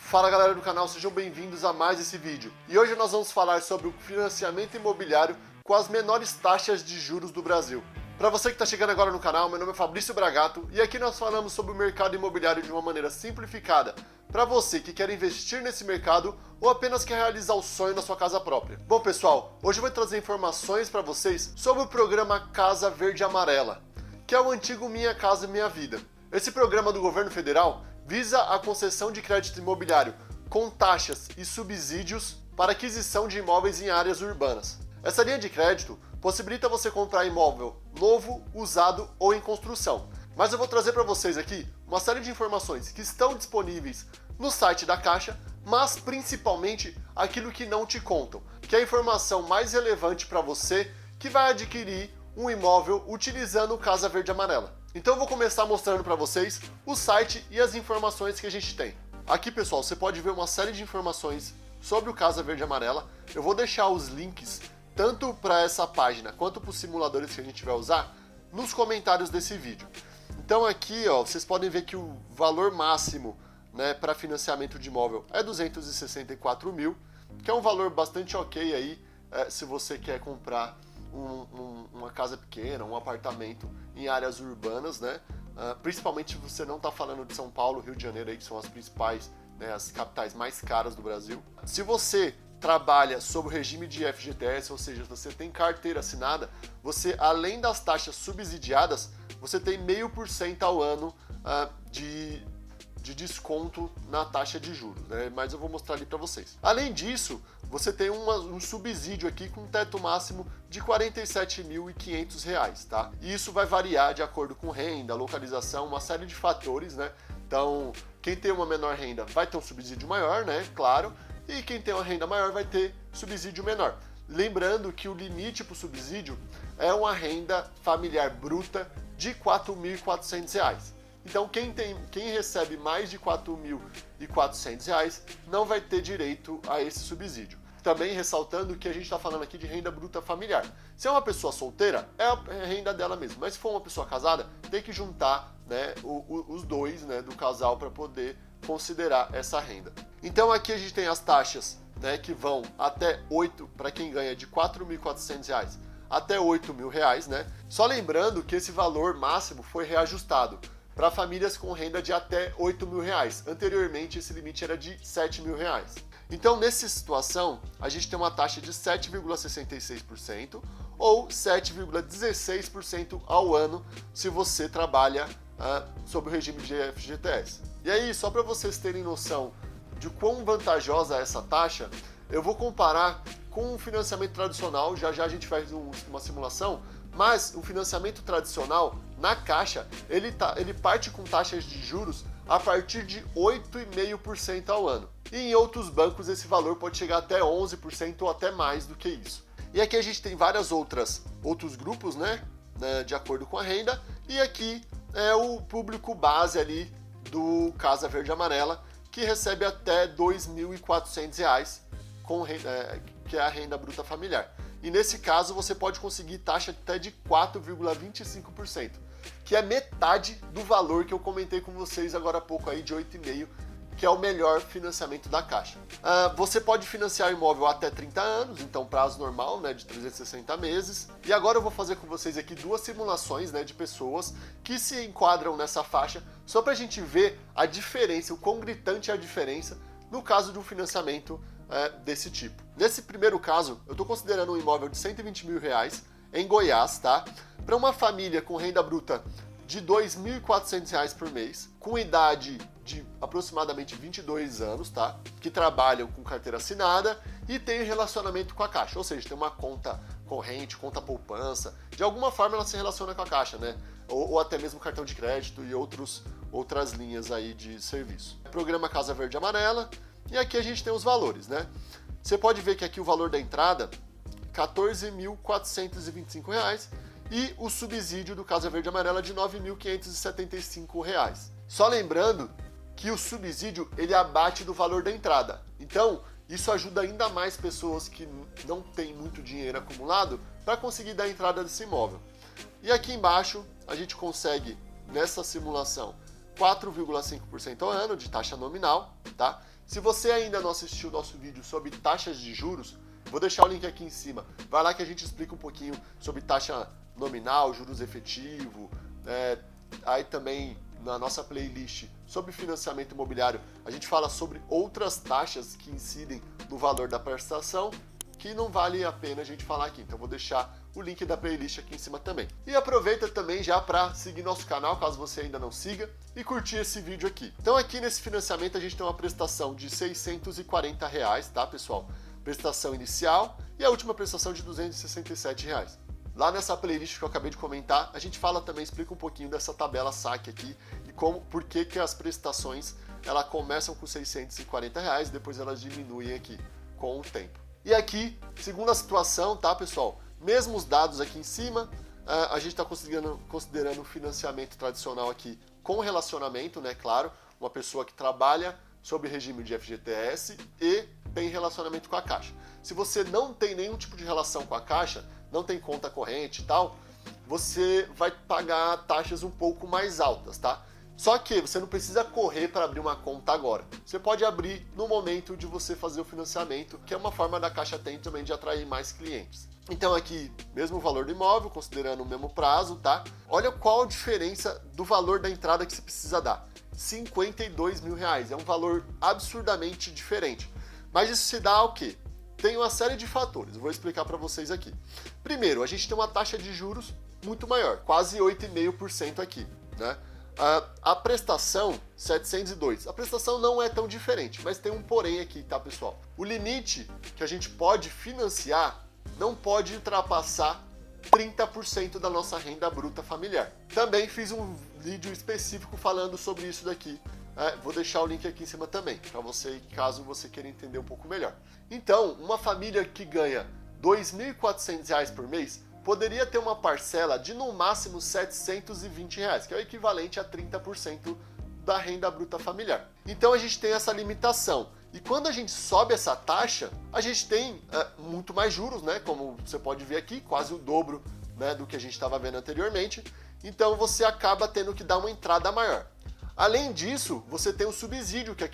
Fala galera do canal, sejam bem-vindos a mais esse vídeo. E hoje nós vamos falar sobre o financiamento imobiliário com as menores taxas de juros do Brasil. Para você que está chegando agora no canal, meu nome é Fabrício Bragato e aqui nós falamos sobre o mercado imobiliário de uma maneira simplificada para você que quer investir nesse mercado ou apenas quer realizar o sonho na sua casa própria. Bom pessoal, hoje eu vou trazer informações para vocês sobre o programa Casa Verde Amarela, que é o antigo Minha Casa Minha Vida. Esse programa do governo federal visa a concessão de crédito imobiliário com taxas e subsídios para aquisição de imóveis em áreas urbanas. Essa linha de crédito possibilita você comprar imóvel novo, usado ou em construção. Mas eu vou trazer para vocês aqui uma série de informações que estão disponíveis no site da Caixa, mas principalmente aquilo que não te contam, que é a informação mais relevante para você que vai adquirir um imóvel utilizando o Casa Verde Amarela. Então eu vou começar mostrando para vocês o site e as informações que a gente tem. Aqui, pessoal, você pode ver uma série de informações sobre o Casa Verde Amarela. Eu vou deixar os links tanto para essa página quanto para os simuladores que a gente vai usar nos comentários desse vídeo. Então aqui, ó, vocês podem ver que o valor máximo, né, para financiamento de imóvel é 264 mil, que é um valor bastante ok aí, se você quer comprar uma casa pequena, um apartamento em áreas urbanas, né? Principalmente se você não está falando de São Paulo, Rio de Janeiro, aí, que são as principais, né, as capitais mais caras do Brasil. Se você trabalha sob o regime de FGTS, ou seja, você tem carteira assinada, você, além das taxas subsidiadas, você tem 0,5% ao ano de desconto na taxa de juros, né? Mas eu vou mostrar ali para vocês. Além disso, você tem um subsídio aqui com um teto máximo de R$ 47.500, tá? E isso vai variar de acordo com renda, localização, uma série de fatores, né? Então, quem tem uma menor renda vai ter um subsídio maior, né? Claro. E quem tem uma renda maior vai ter subsídio menor. Lembrando que o limite para o subsídio é uma renda familiar bruta de R$ 4.400. Então quem recebe mais de R$ 4.400 não vai ter direito a esse subsídio. Também ressaltando que a gente está falando aqui de renda bruta familiar. Se é uma pessoa solteira, é a renda dela mesmo. Mas se for uma pessoa casada, tem que juntar, né, os dois, né, do casal para poder considerar essa renda. Então aqui a gente tem as taxas, né, que vão até 8 para quem ganha de R$ 4.400 até R$ 8.000, né? Só lembrando que esse valor máximo foi reajustado para famílias com renda de até R$ 8.000. Anteriormente, esse limite era de R$ 7.000. Então, nessa situação, a gente tem uma taxa de 7,66% ou 7,16% ao ano se você trabalha sob o regime de FGTS. E aí, só para vocês terem noção de quão vantajosa é essa taxa, eu vou comparar com o financiamento tradicional. Já a gente faz uma simulação, mas o financiamento tradicional na Caixa, ele parte com taxas de juros a partir de 8,5% ao ano. E em outros bancos esse valor pode chegar até 11% ou até mais do que isso. E aqui a gente tem vários outros grupos, né, de acordo com a renda, e aqui é o público base ali do Casa Verde Amarela, que recebe até R$ 2.400 que é a renda bruta familiar. E nesse caso você pode conseguir taxa até de 4,25%, que é metade do valor que eu comentei com vocês agora há pouco aí de 8,5%, que é o melhor financiamento da Caixa. Você pode financiar imóvel até 30 anos, então prazo normal, né, de 360 meses. E agora eu vou fazer com vocês aqui duas simulações, né, de pessoas que se enquadram nessa faixa, só para a gente ver a diferença, o quão gritante é a diferença no caso de um financiamento desse tipo. Nesse primeiro caso, eu estou considerando um imóvel de R$ 120 mil em Goiás, tá? Para uma família com renda bruta de R$ 2.400 por mês, com idade de aproximadamente 22 anos, tá? Que trabalham com carteira assinada e tem relacionamento com a Caixa, ou seja, tem uma conta corrente, conta poupança, de alguma forma ela se relaciona com a Caixa, né? Ou até mesmo cartão de crédito e outras linhas aí de serviço. Programa Casa Verde Amarela, e aqui a gente tem os valores, né? Você pode ver que aqui o valor da entrada, R$ 14.425, e o subsídio do Casa Verde Amarela de R$ 9.575. Só lembrando que o subsídio ele abate do valor da entrada. Então, isso ajuda ainda mais pessoas que não têm muito dinheiro acumulado para conseguir dar a entrada desse imóvel. E aqui embaixo a gente consegue, nessa simulação, 4,5% ao ano de taxa nominal, tá? Se você ainda não assistiu o nosso vídeo sobre taxas de juros, vou deixar o link aqui em cima. Vai lá que a gente explica um pouquinho sobre taxa nominal, juros efetivo, aí também na nossa playlist sobre financiamento imobiliário, a gente fala sobre outras taxas que incidem no valor da prestação, que não vale a pena a gente falar aqui. Então vou deixar o link da playlist aqui em cima também. E aproveita também já para seguir nosso canal, caso você ainda não siga, e curtir esse vídeo aqui. Então aqui nesse financiamento a gente tem uma prestação de R$ 640, tá, pessoal? Prestação inicial e a última prestação de R$ 267. Lá nessa playlist que eu acabei de comentar, a gente fala também, explica um pouquinho dessa tabela saque aqui e por que as prestações elas começam com R$ 640 e depois elas diminuem aqui com o tempo. E aqui, segunda situação, tá, pessoal? Mesmos dados aqui em cima, a gente está considerando o financiamento tradicional aqui com relacionamento, né, claro, uma pessoa que trabalha sob regime de FGTS e tem relacionamento com a Caixa. Se você não tem nenhum tipo de relação com a Caixa, não tem conta corrente e tal, você vai pagar taxas um pouco mais altas, tá? Só que você não precisa correr para abrir uma conta agora. Você pode abrir no momento de você fazer o financiamento, que é uma forma da Caixa tem também de atrair mais clientes. Então aqui, mesmo valor do imóvel, considerando o mesmo prazo, tá? Olha qual a diferença do valor da entrada que você precisa dar. R$ 52 mil. É um valor absurdamente diferente. Mas isso se dá ao quê? Tem uma série de fatores, eu vou explicar para vocês aqui. Primeiro, a gente tem uma taxa de juros muito maior, quase 8,5% aqui, né? A prestação, 702. A prestação não é tão diferente, mas tem um porém aqui, tá, pessoal? O limite que a gente pode financiar não pode ultrapassar 30% da nossa renda bruta familiar. Também fiz um vídeo específico falando sobre isso daqui. Vou deixar o link aqui em cima também, para você, caso você queira entender um pouco melhor. Então, uma família que ganha R$ 2.400 por mês poderia ter uma parcela de no máximo R$ 720, que é o equivalente a 30% da renda bruta familiar. Então a gente tem essa limitação. E quando a gente sobe essa taxa, a gente tem muito mais juros, né? Como você pode ver aqui, quase o dobro, né, do que a gente estava vendo anteriormente. Então você acaba tendo que dar uma entrada maior. Além disso, você tem o subsídio, que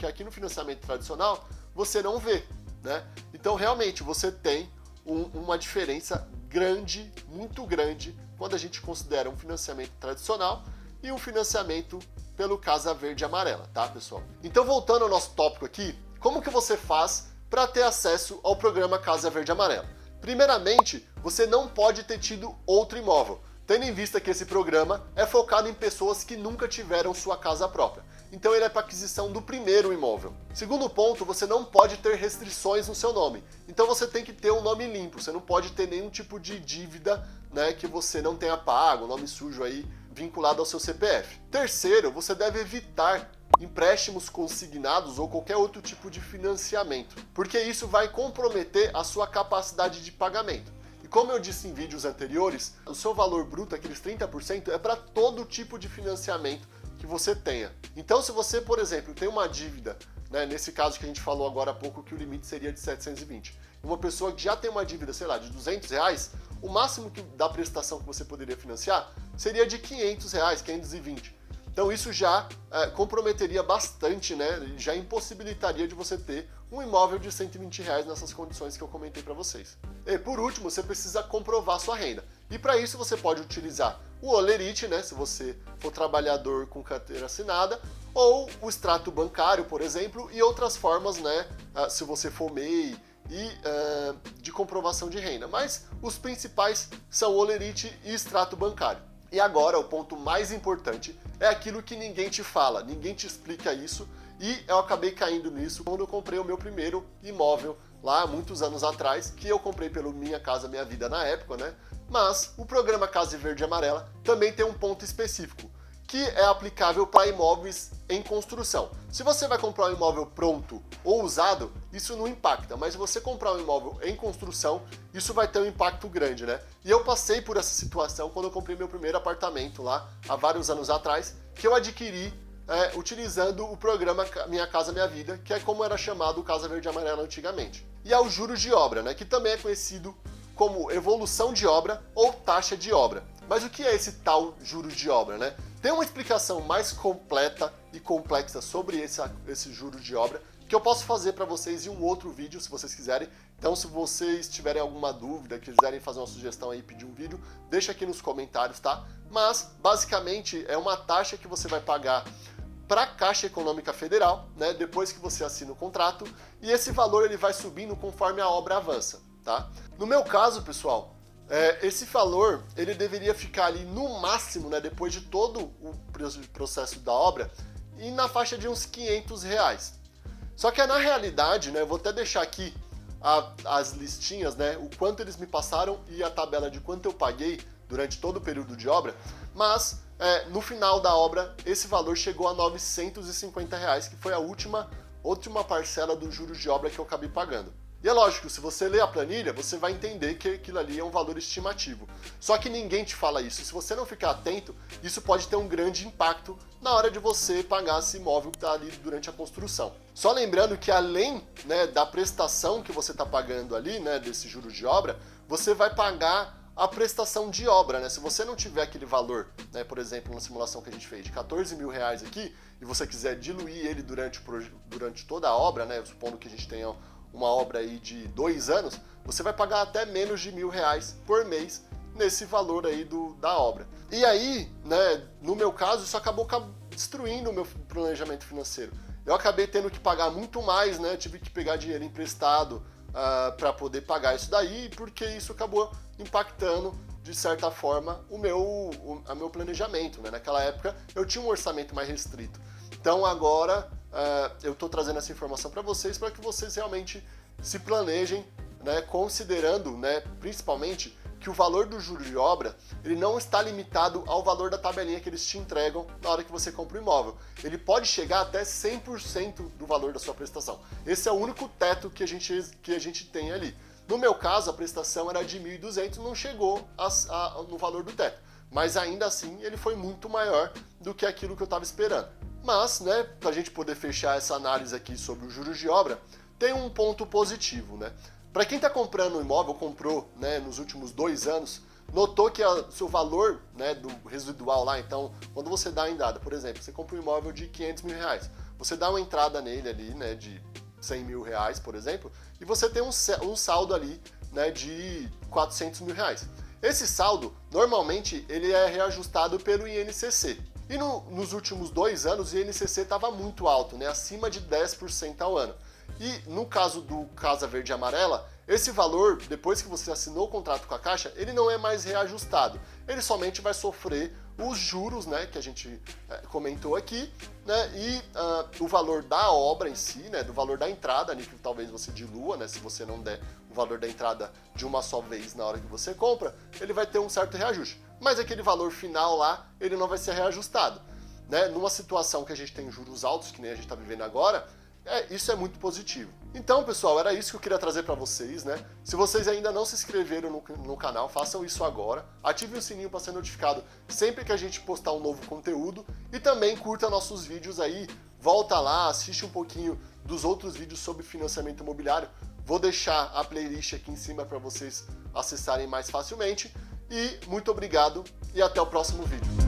aqui no financiamento tradicional você não vê, né? Então realmente você tem uma diferença grande, muito grande, quando a gente considera um financiamento tradicional e um financiamento pelo Casa Verde e Amarela, tá, pessoal? Então, voltando ao nosso tópico aqui, como que você faz para ter acesso ao programa Casa Verde e Amarela? Primeiramente, você não pode ter tido outro imóvel, tendo em vista que esse programa é focado em pessoas que nunca tiveram sua casa própria. Então ele é para aquisição do primeiro imóvel. Segundo ponto, você não pode ter restrições no seu nome. Então você tem que ter um nome limpo, você não pode ter nenhum tipo de dívida, né, que você não tenha pago, nome sujo aí vinculado ao seu CPF. Terceiro, você deve evitar empréstimos consignados ou qualquer outro tipo de financiamento, porque isso vai comprometer a sua capacidade de pagamento. E como eu disse em vídeos anteriores, o seu valor bruto, aqueles 30%, é para todo tipo de financiamento que você tenha. Então, se você, por exemplo, tem uma dívida, né, nesse caso que a gente falou agora há pouco, que o limite seria de 720, uma pessoa que já tem uma dívida, sei lá, de R$200, o máximo da prestação que você poderia financiar seria de R$500, 520. Então isso já comprometeria bastante, né? Já impossibilitaria de você ter um imóvel de R$120 nessas condições que eu comentei para vocês. E por último, você precisa comprovar sua renda. E para isso você pode utilizar o Olerite, né? Se você for trabalhador com carteira assinada, ou o extrato bancário, por exemplo, e outras formas, né? Se você for MEI e de comprovação de renda. Mas os principais são o Olerite e extrato bancário. E agora, o ponto mais importante é aquilo que ninguém te fala, ninguém te explica isso, e eu acabei caindo nisso quando eu comprei o meu primeiro imóvel lá muitos anos atrás, que eu comprei pelo Minha Casa Minha Vida na época, né? Mas o programa Casa Verde e Amarela também tem um ponto específico, que é aplicável para imóveis em construção. Se você vai comprar um imóvel pronto ou usado, isso não impacta, mas se você comprar um imóvel em construção, isso vai ter um impacto grande, né? E eu passei por essa situação quando eu comprei meu primeiro apartamento lá, há vários anos atrás, que eu adquiri utilizando o programa Minha Casa Minha Vida, que é como era chamado o Casa Verde e Amarela antigamente. E ao juros de obra, né? Que também é conhecido como evolução de obra ou taxa de obra. Mas o que é esse tal juros de obra, né? Tem uma explicação mais completa e complexa sobre esse juros de obra que eu posso fazer para vocês em um outro vídeo, se vocês quiserem. Então, se vocês tiverem alguma dúvida, quiserem fazer uma sugestão aí, pedir um vídeo, deixa aqui nos comentários, tá? Mas, basicamente, é uma taxa que você vai pagar para a Caixa Econômica Federal, né, depois que você assina o contrato, e esse valor ele vai subindo conforme a obra avança, tá? No meu caso, pessoal, esse valor ele deveria ficar ali no máximo, né, depois de todo o processo da obra, e na faixa de uns R$500. Só que na realidade, né, eu vou até deixar aqui as listinhas, né, o quanto eles me passaram e a tabela de quanto eu paguei durante todo o período de obra, mas no final da obra esse valor chegou a R$950, que foi a última parcela dos juros de obra que eu acabei pagando. E é lógico, se você ler a planilha, você vai entender que aquilo ali é um valor estimativo. Só que ninguém te fala isso. Se você não ficar atento, isso pode ter um grande impacto na hora de você pagar esse imóvel que está ali durante a construção. Só lembrando que além, né, da prestação que você está pagando ali, né, desse juros de obra, você vai pagar a prestação de obra, né? Se você não tiver aquele valor, né, por exemplo, na simulação que a gente fez de R$14.000 aqui, e você quiser diluir ele durante toda a obra, né, supondo que a gente tenha uma obra aí de 2 anos, você vai pagar até menos de R$1.000 por mês nesse valor aí da obra. E aí, né, no meu caso, isso acabou destruindo o meu planejamento financeiro. Eu acabei tendo que pagar muito mais, né, tive que pegar dinheiro emprestado para poder pagar isso daí, porque isso acabou impactando, de certa forma, o meu planejamento, né? Naquela época eu tinha um orçamento mais restrito. Então agora eu estou trazendo essa informação para vocês que vocês realmente se planejem, né, considerando, né, principalmente que o valor do juro de obra ele não está limitado ao valor da tabelinha que eles te entregam na hora que você compra o imóvel. Ele pode chegar até 100% do valor da sua prestação. Esse é o único teto que a gente tem ali. No meu caso, a prestação era de R$1.200, não chegou no valor do teto. Mas ainda assim, ele foi muito maior do que aquilo que eu estava esperando. Mas, né, para a gente poder fechar essa análise aqui sobre os juros de obra, tem um ponto positivo, né? Para quem está comprando um imóvel, comprou, né, nos últimos 2 anos, notou que o seu valor, né, do residual lá, então, quando você dá a entrada, por exemplo, você compra um imóvel de R$500.000, você dá uma entrada nele ali, né, de R$100.000, por exemplo, e você tem um saldo ali, né, de R$400.000. Esse saldo, normalmente, ele é reajustado pelo INCC. E nos últimos 2 anos, o INCC estava muito alto, né, acima de 10% ao ano. E no caso do Casa Verde e Amarela, esse valor, depois que você assinou o contrato com a Caixa, ele não é mais reajustado. Ele somente vai sofrer os juros, né, que a gente comentou aqui, né, e o valor da obra em si, né, do valor da entrada, ali, que talvez você dilua, né, se você não der o valor da entrada de uma só vez na hora que você compra, ele vai ter um certo reajuste. Mas aquele valor final lá, ele não vai ser reajustado. Né? Numa situação que a gente tem juros altos, que nem a gente está vivendo agora, isso é muito positivo. Então, pessoal, era isso que eu queria trazer para vocês, né? Se vocês ainda não se inscreveram no canal, façam isso agora. Ative o sininho para ser notificado sempre que a gente postar um novo conteúdo. E também curta nossos vídeos aí. Volta lá, assiste um pouquinho dos outros vídeos sobre financiamento imobiliário. Vou deixar a playlist aqui em cima para vocês acessarem mais facilmente. E muito obrigado e até o próximo vídeo.